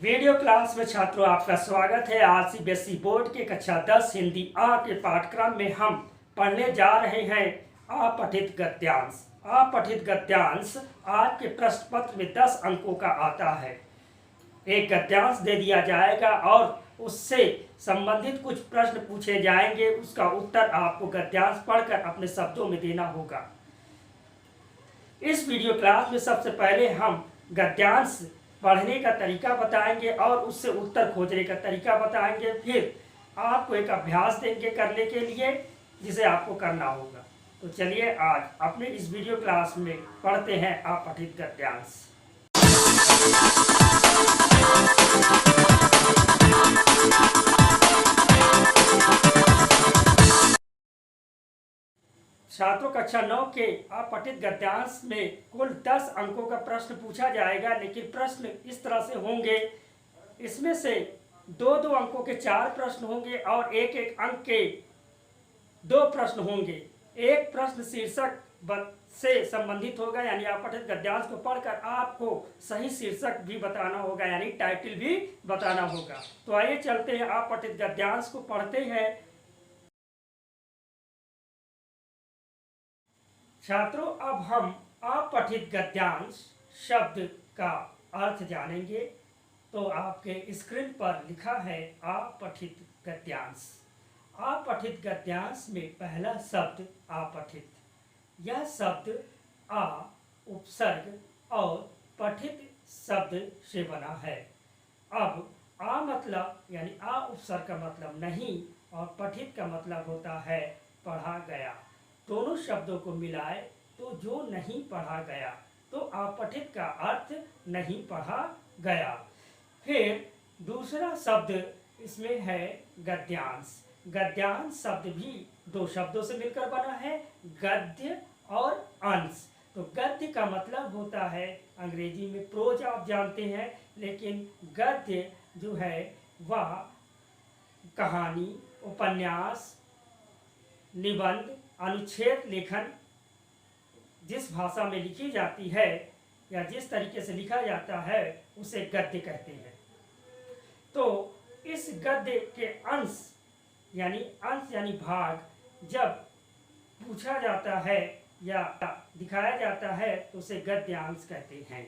Video class में छात्रों आपका स्वागत है। आज सीबीएसई बोर्ड के कक्षा 10 हिंदी आ के पाठ्यक्रम में हम पढ़ने जा रहे हैं अपठित गद्यांश। अपठित गद्यांश आपके प्रश्न पत्र में 10 अंकों का आता है। एक गद्यांश दे दिया जाएगा और उससे संबंधित कुछ प्रश्न पूछे जाएंगे, उसका उत्तर आपको गद्यांश पढ़कर अपने शब्दों में देना होगा। इस वीडियो क्लास में सबसे पहले हम गद्यांश पढ़ने का तरीका बताएंगे और उससे उत्तर खोजने का तरीका बताएंगे। फिर आपको एक अभ्यास देंगे करने के लिए, जिसे आपको करना होगा। तो चलिए आज अपने इस वीडियो क्लास में पढ़ते हैं अपठित गद्यांश। छात्रों कक्षा 9 के अपठित गद्यांश में कुल 10 अंकों का प्रश्न पूछा जाएगा, लेकिन प्रश्न इस तरह से होंगे। इसमें से 2-2 अंकों के 4 प्रश्न होंगे और 1-1 अंक के 2 प्रश्न होंगे। एक प्रश्न शीर्षक से संबंधित होगा, यानी अपठित गद्यांश को पढ़कर आपको सही शीर्षक भी बताना होगा, यानी टाइटल भी बताना होगा। तो आइए चलते हैं अपठित गद्यांश को पढ़ते हैं। छात्रों, अब हम अपठित गद्यांश शब्द का अर्थ जानेंगे। तो आपके स्क्रीन पर लिखा है अपठित गद्यांश। अपठित गद्यांश में पहला शब्द अपठित। यह शब्द आ उपसर्ग और पठित शब्द से बना है। अब आ मतलब यानी आ उपसर्ग का मतलब नहीं और पठित का मतलब होता है पढ़ा गया। दोनों शब्दों को मिलाए तो जो नहीं पढ़ा गया, तो अपठित का अर्थ नहीं पढ़ा गया। फिर दूसरा शब्द इसमें है गद्यांश। गद्यांश शब्द भी 2 शब्दों से मिलकर बना है, गद्य और अंश। तो गद्य का मतलब होता है अंग्रेजी में प्रोज, आप जानते हैं, लेकिन गद्य जो है वह कहानी, उपन्यास, निबंध, अनुच्छेद लेखन जिस भाषा में लिखी जाती है या जिस तरीके से लिखा जाता है उसे गद्य कहते हैं। तो इस गद्य के अंश यानी भाग जब पूछा जाता है या दिखाया जाता है तो उसे गद्यांश कहते हैं।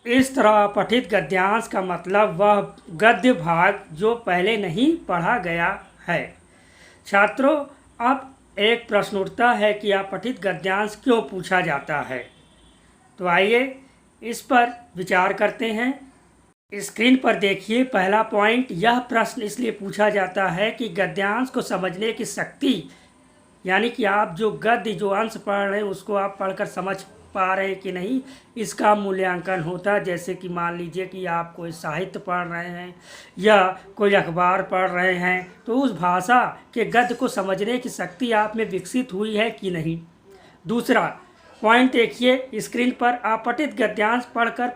इस तरह पठित गद्यांश का मतलब वह गद्य भाग जो पहले नहीं पढ़ा गया है। छात्रों, अब एक प्रश्न उठता है कि अपठित गद्यांश क्यों पूछा जाता है। तो आइए इस पर विचार करते हैं। स्क्रीन पर देखिए पहला पॉइंट, यह प्रश्न इसलिए पूछा जाता है कि गद्यांश को समझने की शक्ति, यानी कि आप जो गद्य जो अंश पढ़ रहे हैं उसको आप पढ़कर समझ पा रहे हैं कि नहीं, इसका मूल्यांकन होता है। जैसे कि मान लीजिए कि आप कोई साहित्य पढ़ रहे हैं या कोई अखबार पढ़ रहे हैं, तो उस भाषा के गद्य को समझने की शक्ति आप में विकसित हुई है कि नहीं। दूसरा पॉइंट देखिए स्क्रीन पर, अपठित गद्यांश पढ़कर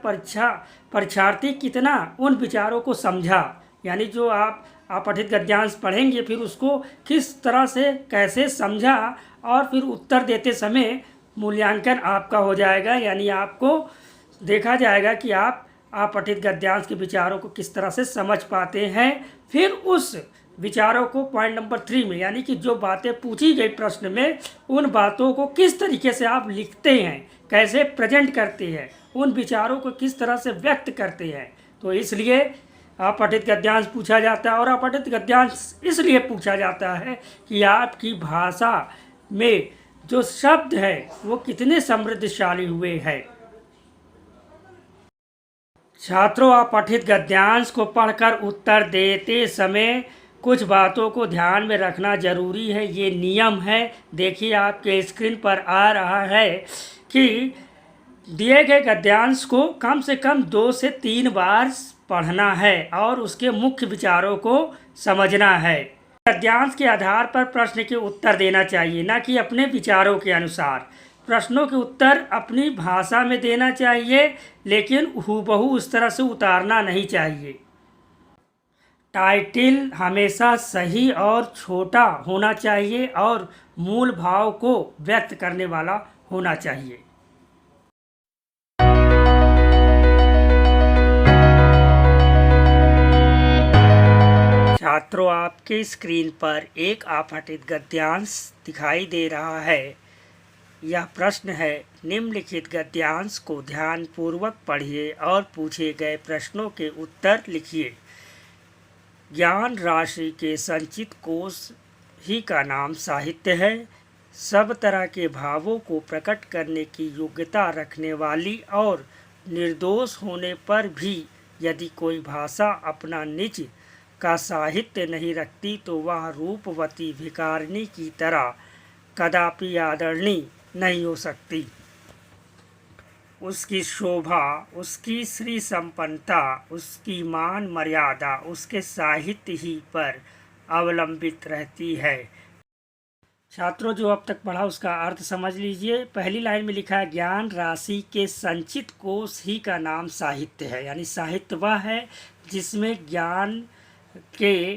परीक्षार्थी कितना उन विचारों को समझा, यानी जो आप अपठित गद्यांश पढ़ेंगे फिर उसको किस तरह से कैसे समझा और फिर उत्तर देते समय मूल्यांकन आपका हो जाएगा, यानी आपको देखा जाएगा कि आप अपठित गद्यांश के विचारों को किस तरह से समझ पाते हैं। फिर उस विचारों को पॉइंट नंबर 3 में, यानी कि जो बातें पूछी गई प्रश्न में, उन बातों को किस तरीके से आप लिखते हैं, कैसे प्रेजेंट करते हैं, उन विचारों को किस तरह से व्यक्त करते हैं। तो इसलिए अपठित गद्यांश पूछा जाता है। और अपठित गद्यांश इसलिए पूछा जाता है कि आपकी भाषा में जो शब्द है वो कितने समृद्धशाली हुए हैं। छात्रों, अपठित गद्यांश को पढ़कर उत्तर देते समय कुछ बातों को ध्यान में रखना जरूरी है। ये नियम है। देखिए आपके स्क्रीन पर आ रहा है कि दिए गए गद्यांश को कम से कम 2 से 3 बार पढ़ना है और उसके मुख्य विचारों को समझना है। गद्यांश के आधार पर प्रश्न के उत्तर देना चाहिए, न कि अपने विचारों के अनुसार। प्रश्नों के उत्तर अपनी भाषा में देना चाहिए, लेकिन हूबहू उस तरह से उतारना नहीं चाहिए। टाइटल हमेशा सही और छोटा होना चाहिए और मूल भाव को व्यक्त करने वाला होना चाहिए। छात्रों, आपके स्क्रीन पर एक अपठित गद्यांश दिखाई दे रहा है। यह प्रश्न है, निम्नलिखित गद्यांश को ध्यानपूर्वक पढ़िए और पूछे गए प्रश्नों के उत्तर लिखिए। ज्ञान राशि के संचित कोश ही का नाम साहित्य है। सब तरह के भावों को प्रकट करने की योग्यता रखने वाली और निर्दोष होने पर भी यदि कोई भाषा अपना निज का साहित्य नहीं रखती तो वह रूपवती भिखारिणी की तरह कदापि आदरणीय नहीं हो सकती। उसकी शोभा, उसकी श्री संपन्नता, उसकी मान मर्यादा उसके साहित्य ही पर अवलंबित रहती है। छात्रों, जो अब तक पढ़ा उसका अर्थ समझ लीजिए। पहली लाइन में लिखा है, ज्ञान राशि के संचित कोश ही का नाम साहित्य है। यानी साहित्य वह है जिसमें ज्ञान के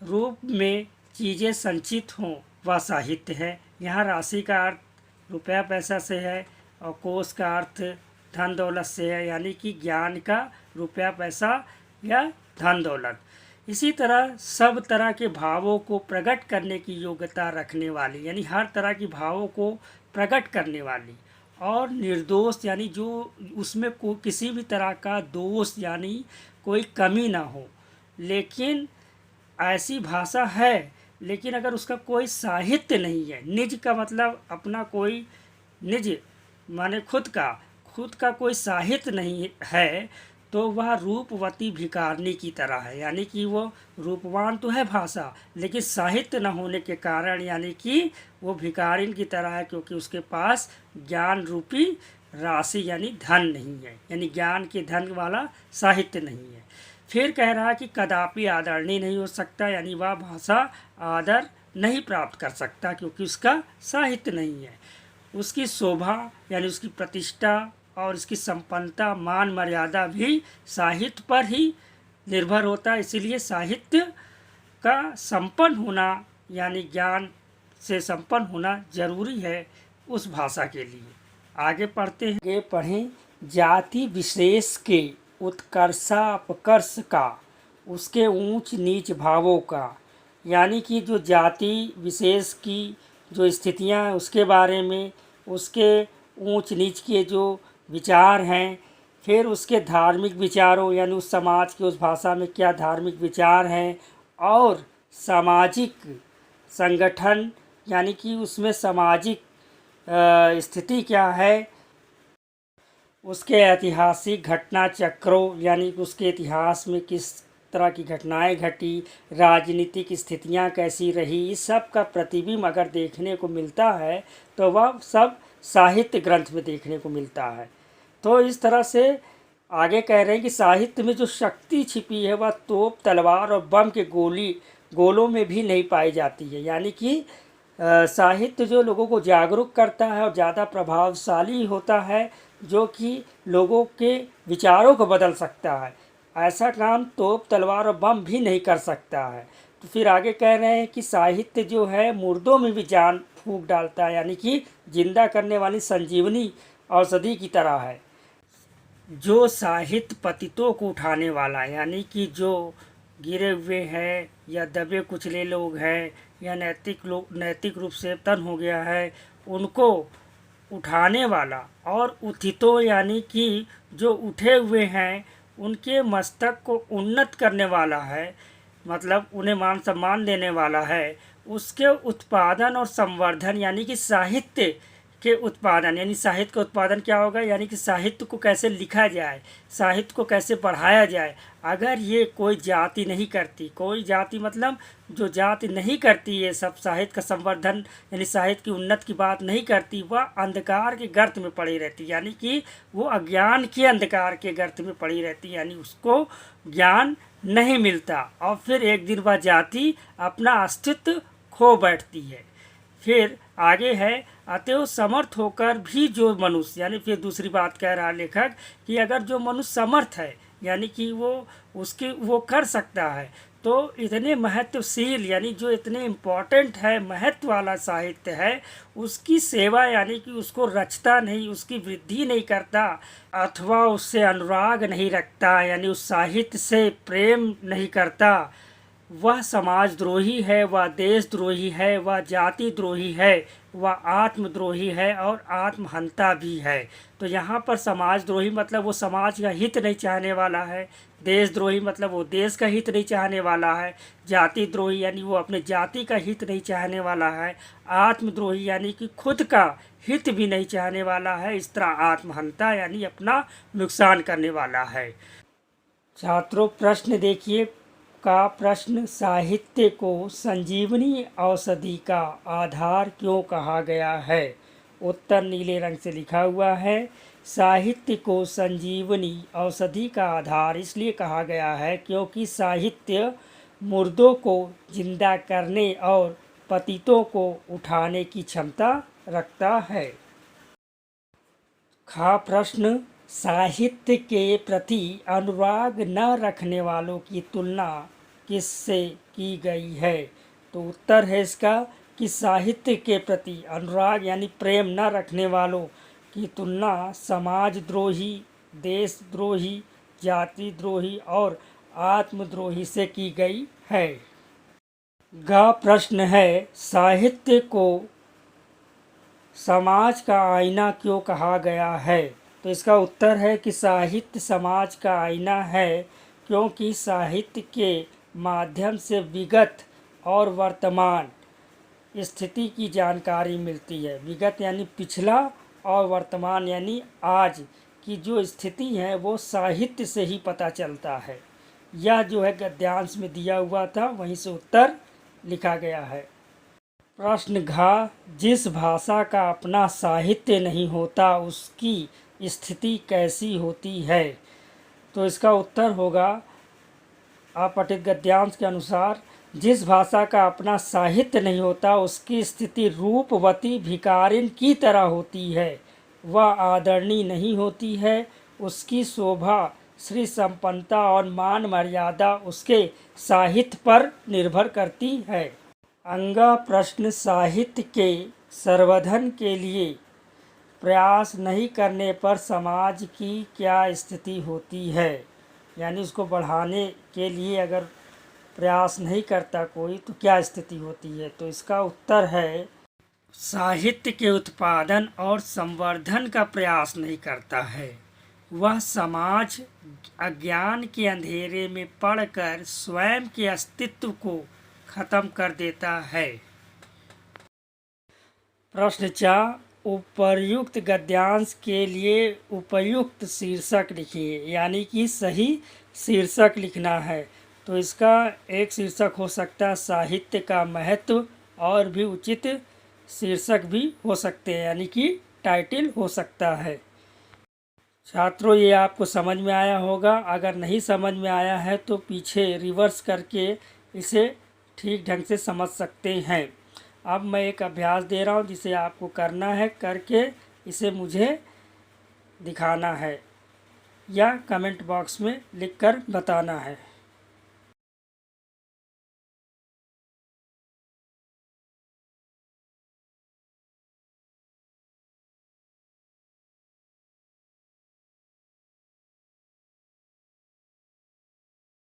रूप में चीज़ें संचित हों, वह साहित्य है। यहाँ राशि का अर्थ रुपया पैसा से है और कोश का अर्थ धन दौलत से है, यानी कि ज्ञान का रुपया पैसा या धन दौलत। इसी तरह सब तरह के भावों को प्रकट करने की योग्यता रखने वाली, यानी हर तरह की भावों को प्रकट करने वाली, और निर्दोष यानी जो उसमें किसी भी तरह का दोष यानी कोई कमी ना हो। लेकिन ऐसी भाषा है, लेकिन अगर उसका कोई साहित्य नहीं है, निज का मतलब अपना कोई निज माने खुद का कोई साहित्य नहीं है, तो वह रूपवती भिखारिणी की तरह है। यानी कि वो रूपवान तो है भाषा, लेकिन साहित्य न होने के कारण यानी कि वो भिखारिन की तरह है, क्योंकि उसके पास ज्ञान रूपी राशि यानी धन नहीं है, यानी ज्ञान के धन वाला साहित्य नहीं है। फिर कह रहा है कि कदापि आदरणीय नहीं हो सकता, यानी वह भाषा आदर नहीं प्राप्त कर सकता क्योंकि उसका साहित्य नहीं है। उसकी शोभा यानी उसकी प्रतिष्ठा और इसकी संपन्नता, मान मर्यादा भी साहित्य पर ही निर्भर होता है। इसीलिए साहित्य का संपन्न होना यानी ज्ञान से संपन्न होना जरूरी है उस भाषा के लिए। आगे पढ़ते हैं। आगे पढ़ें, जाति विशेष के उत्कर्षापकर्ष का, उसके ऊंच नीच भावों का, यानी कि जो जाति विशेष की जो स्थितियां हैं उसके बारे में, उसके ऊंच नीच के जो विचार हैं, फिर उसके धार्मिक विचारों यानी उस समाज के उस भाषा में क्या धार्मिक विचार हैं, और सामाजिक संगठन यानी कि उसमें सामाजिक स्थिति क्या है, उसके ऐतिहासिक घटना चक्रों यानी कि उसके इतिहास में किस तरह की घटनाएं घटी, राजनीतिक स्थितियां कैसी रही, इस सब का प्रतिबिंब अगर देखने को मिलता है तो वह सब साहित्य ग्रंथ में देखने को मिलता है। तो इस तरह से आगे कह रहे हैं कि साहित्य में जो शक्ति छिपी है वह तोप, तलवार और बम के गोलों में भी नहीं पाई जाती है। यानी कि साहित्य जो लोगों को जागरूक करता है और ज़्यादा प्रभावशाली होता है, जो कि लोगों के विचारों को बदल सकता है। ऐसा काम तोप, तलवार और बम भी नहीं कर सकता है। तो फिर आगे कह रहे हैं कि साहित्य जो है मुर्दों में भी जान फूंक डालता है, यानी कि जिंदा करने वाली संजीवनी औषधि की तरह है। जो साहित्य पतितों को उठाने वाला, यानी कि जो गिरे हुए हैं या दबे कुचले लोग हैं या नैतिक रूप से पतन हो गया है, उनको उठाने वाला, और उत्थितों यानी कि जो उठे हुए हैं उनके मस्तक को उन्नत करने वाला है, मतलब उन्हें मान सम्मान देने वाला है। उसके उत्पादन और संवर्धन यानी कि साहित्य के उत्पादन, यानी साहित्य का उत्पादन क्या होगा, यानी कि साहित्य को कैसे लिखा जाए, साहित्य को कैसे बढ़ाया जाए। अगर ये कोई जाति नहीं करती, कोई जाति मतलब जो जाति नहीं करती ये सब साहित्य का संवर्धन यानी साहित्य की उन्नत की बात नहीं करती, वह अंधकार के गर्त में पड़ी रहती, यानी कि वो अज्ञान के अंधकार के गर्त में पड़ी रहती, यानी उसको ज्ञान नहीं मिलता और फिर एक दिन वह जाति अपना अस्तित्व खो बैठती है। फिर आगे है, अतएव समर्थ होकर भी जो मनुष्य, यानी फिर दूसरी बात कह रहा लेखक कि अगर जो मनुष्य समर्थ है यानी कि वो कर सकता है, तो इतने महत्वशील यानी जो इतने इम्पोर्टेंट है, महत्व वाला साहित्य है, उसकी सेवा यानी कि उसको रचता नहीं, उसकी वृद्धि नहीं करता, अथवा उससे अनुराग नहीं रखता, यानी उस साहित्य से प्रेम नहीं करता, वह समाजद्रोही है, वह देशद्रोही है, वह जाति द्रोही है, वह आत्मद्रोही है और आत्महंता भी है। तो यहाँ पर समाजद्रोही मतलब वो समाज का हित नहीं चाहने वाला है, देशद्रोही मतलब वो देश का हित नहीं चाहने वाला है, जाति द्रोही यानी वो अपने जाति का हित नहीं चाहने वाला है, आत्मद्रोही यानी कि खुद का हित भी नहीं चाहने वाला है, इस तरह आत्महंता यानी अपना नुकसान करने वाला है। छात्रों प्रश्न देखिए का प्रश्न, साहित्य को संजीवनी औषधि का आधार क्यों कहा गया है? उत्तर नीले रंग से लिखा हुआ है। साहित्य को संजीवनी औषधि का आधार इसलिए कहा गया है क्योंकि साहित्य मुर्दों को जिंदा करने और पतितों को उठाने की क्षमता रखता है। खा प्रश्न, साहित्य के प्रति अनुराग न रखने वालों की तुलना किससे की गई है? तो उत्तर है इसका कि साहित्य के प्रति अनुराग यानी प्रेम न रखने वालों की तुलना समाजद्रोही, देशद्रोही, जाति द्रोही और आत्मद्रोही से की गई है। ग प्रश्न है, साहित्य को समाज का आईना क्यों कहा गया है? तो इसका उत्तर है कि साहित्य समाज का आईना है क्योंकि साहित्य के माध्यम से विगत और वर्तमान स्थिति की जानकारी मिलती है। विगत यानी पिछला और वर्तमान यानी आज की जो स्थिति है वो साहित्य से ही पता चलता है। यह जो है गद्यांश में दिया हुआ था, वहीं से उत्तर लिखा गया है। प्रश्न घ, जिस भाषा का अपना साहित्य नहीं होता उसकी स्थिति कैसी होती है? तो इसका उत्तर होगा अपठित गद्यांश के अनुसार, जिस भाषा का अपना साहित्य नहीं होता उसकी स्थिति रूपवती भिखारिन की तरह होती है। वह आदरणीय नहीं होती है, उसकी शोभा, श्री संपन्नता और मान मर्यादा उसके साहित्य पर निर्भर करती है। अंगा प्रश्न, साहित्य के संवर्धन के लिए प्रयास नहीं करने पर समाज की क्या स्थिति होती है? यानी उसको बढ़ाने के लिए अगर प्रयास नहीं करता कोई तो क्या स्थिति होती है? तो इसका उत्तर है साहित्य के उत्पादन और संवर्धन का प्रयास नहीं करता है। वह समाज अज्ञान के अंधेरे में पड़कर स्वयं के अस्तित्व को खत्म कर देता है। प्रश्न 4, उपर्युक्त गद्यांश के लिए उपयुक्त शीर्षक लिखिए, यानी कि सही शीर्षक लिखना है। तो इसका एक शीर्षक हो सकता है साहित्य का महत्व, और भी उचित शीर्षक भी हो सकते हैं, यानी कि टाइटल हो सकता है। छात्रों ये आपको समझ में आया होगा। अगर नहीं समझ में आया है तो पीछे रिवर्स करके इसे ठीक ढंग से समझ सकते हैं। अब मैं एक अभ्यास दे रहा हूँ जिसे आपको करना है, करके इसे मुझे दिखाना है या कमेंट बॉक्स में लिखकर बताना है।